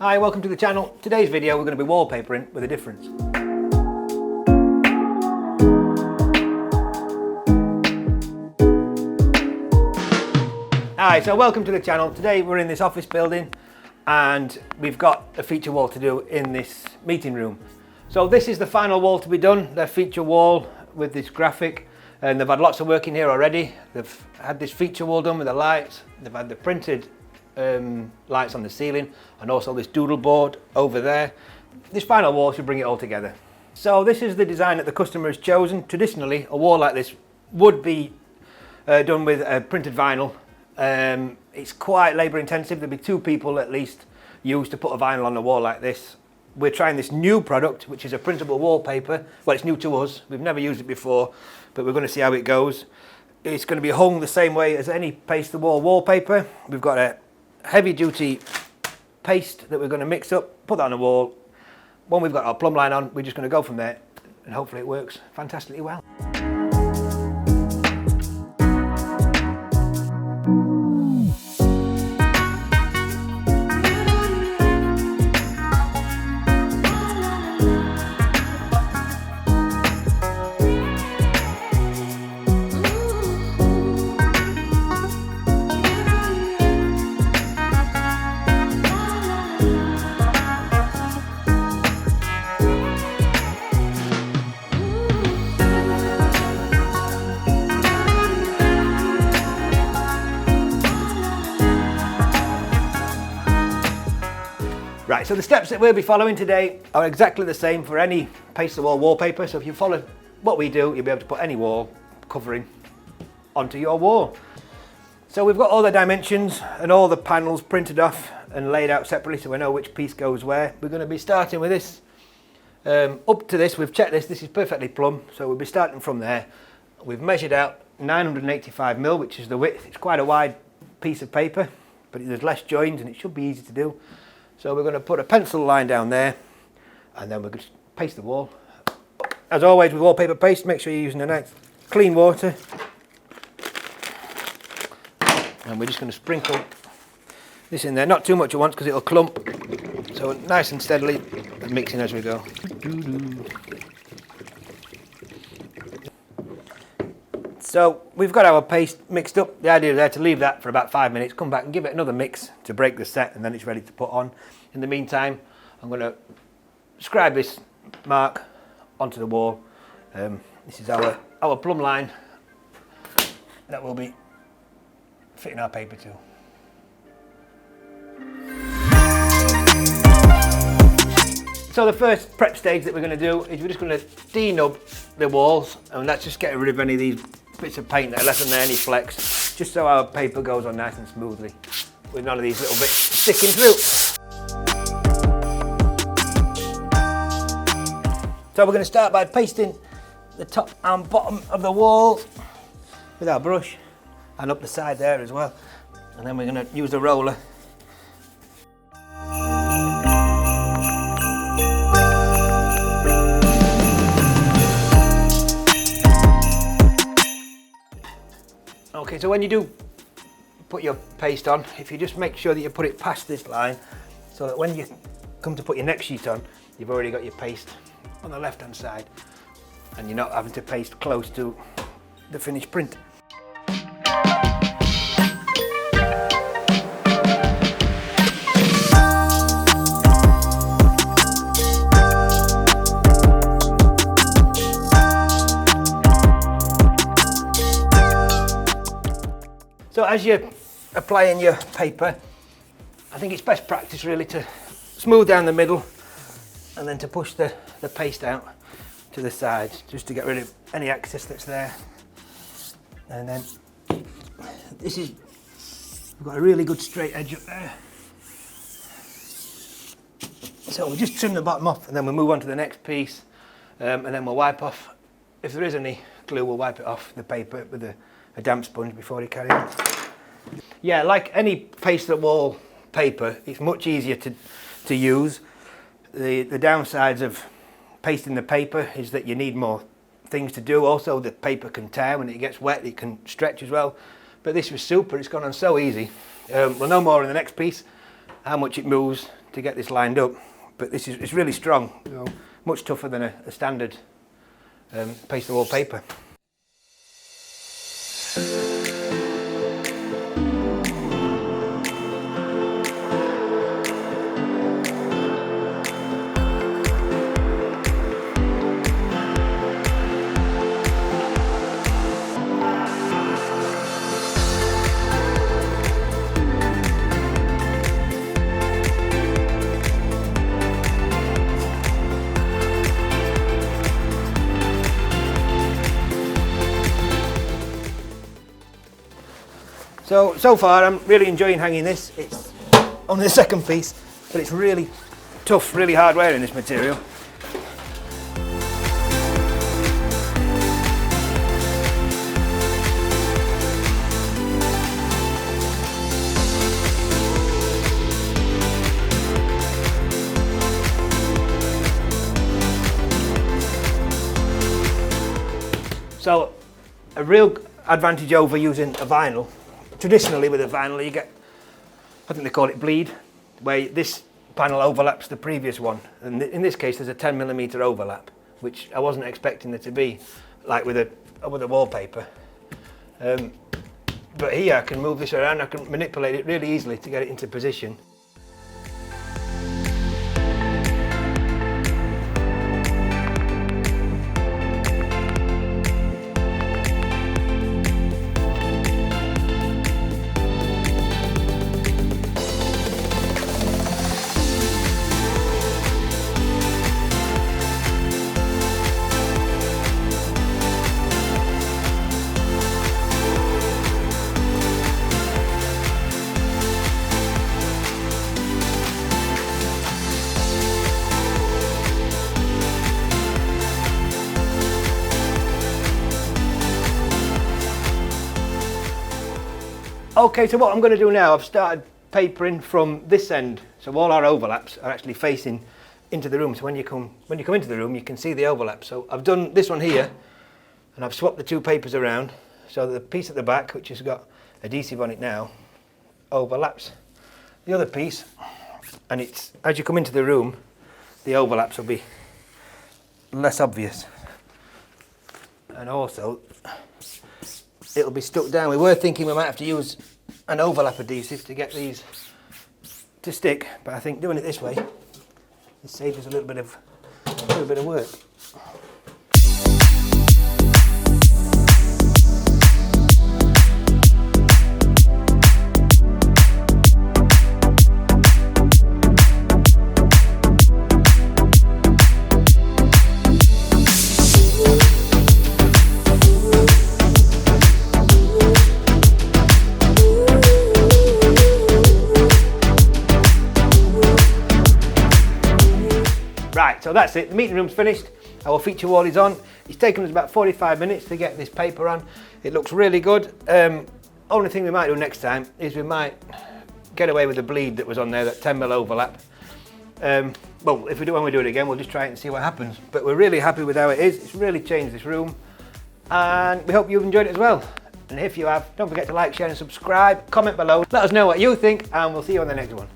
Hi, welcome to the channel. Today's video we're going to be wallpapering with a difference. Hi, so welcome to the channel. Today we're in this office building and we've got a feature wall to do in this meeting room. So this is the final wall to be done, their feature wall with this graphic, and they've had lots of work in here already. They've had this feature wall done with the lights, they've had the printed lights on the ceiling, and also this doodle board over there. This final wall should bring it all together. So this is the design that the customer has chosen. Traditionally, a wall like this would be done with printed vinyl. It's quite labour intensive. There'll be 2 people at least used to put a vinyl on the wall like this. We're trying this new product, which is a printable wallpaper. Well, it's new to us. We've never used it before, but we're going to see how it goes. It's going to be hung the same way as any paste the wall wallpaper. We've got a heavy duty paste that we're going to mix up, put that on the wall. When we've got our plumb line on, we're just going to go from there, and hopefully it works fantastically well. Right, so the steps that we'll be following today are exactly the same for any paste the wall wallpaper. So if you follow what we do, you'll be able to put any wall covering onto your wall. So we've got all the dimensions and all the panels printed off and laid out separately so we know which piece goes where. We're going to be starting with this. Up to this, we've checked this is perfectly plumb, so we'll be starting from there. We've measured out 985mm, which is the width. It's quite a wide piece of paper, but there's less joins and it should be easy to do. So we're going to put a pencil line down there, and then we're going to paste the wall. As always with wallpaper paste, make sure you're using a nice clean water. And we're just going to sprinkle this in there, not too much at once because it'll clump. So nice and steadily, and mixing as we go. So we've got our paste mixed up. The idea is there to leave that for about 5 minutes, come back and give it another mix to break the set, and then it's ready to put on. In the meantime, I'm going to scribe this mark onto the wall. This is our plumb line that we'll be fitting our paper to. So the first prep stage that we're going to do is we're just going to denub the walls, and that's just getting rid of any of these bits of paint that are left on there, any flecks, just so our paper goes on nice and smoothly with none of these little bits sticking through. So we're going to start by pasting the top and bottom of the wall with our brush, and up the side there as well, and then we're going to use the roller. Okay, so when you do put your paste on, if you just make sure that you put it past this line, so that when you come to put your next sheet on, you've already got your paste on the left hand side, and you're not having to paste close to the finished print. So as you're applying your paper, I think it's best practice really to smooth down the middle and then to push the paste out to the sides, just to get rid of any excess that's there. And then we've got a really good straight edge up there. So we'll just trim the bottom off, and then we'll move on to the next piece, and then we'll wipe off, if there is any glue, we'll wipe it off the paper with a damp sponge before you carry on. Yeah, like any paste the wall paper, it's much easier to use. The downsides of pasting the paper is that you need more things to do. Also, the paper can tear when it gets wet, it can stretch as well. But this was super, it's gone on so easy. We'll know more in the next piece. how much it moves to get this lined up. But it's really strong, you know, much tougher than a standard pasted wallpaper. So far I'm really enjoying hanging this. It's only the second piece, but it's really tough, really hard wearing this material. So a real advantage over using a vinyl. Traditionally with a vinyl you get, I think they call it bleed, where this panel overlaps the previous one. And in this case there's a 10mm overlap, which I wasn't expecting there to be, like with a wallpaper. But here I can move this around, I can manipulate it really easily to get it into position. Okay, so what I'm going to do now, I've started papering from this end, so all our overlaps are actually facing into the room. So when you come into the room, you can see the overlap. So I've done this one here, and I've swapped the two papers around, so the piece at the back, which has got adhesive on it now, overlaps the other piece, and it's, as you come into the room, the overlaps will be less obvious, and also it'll be stuck down. We were thinking we might have to use an overlap adhesive to get these to stick, but I think doing it this way, it saves us a little bit of work. Right, so that's it, the meeting room's finished, our feature wall is on. It's taken us about 45 minutes to get this paper on. It looks really good. Only thing we might do next time is we might get away with the bleed that was on there, that 10mm overlap. Well, when we do it again, we'll just try it and see what happens. But we're really happy with how it is. It's really changed this room, and we hope you've enjoyed it as well. And if you have, don't forget to like, share and subscribe, comment below, let us know what you think, and we'll see you on the next one.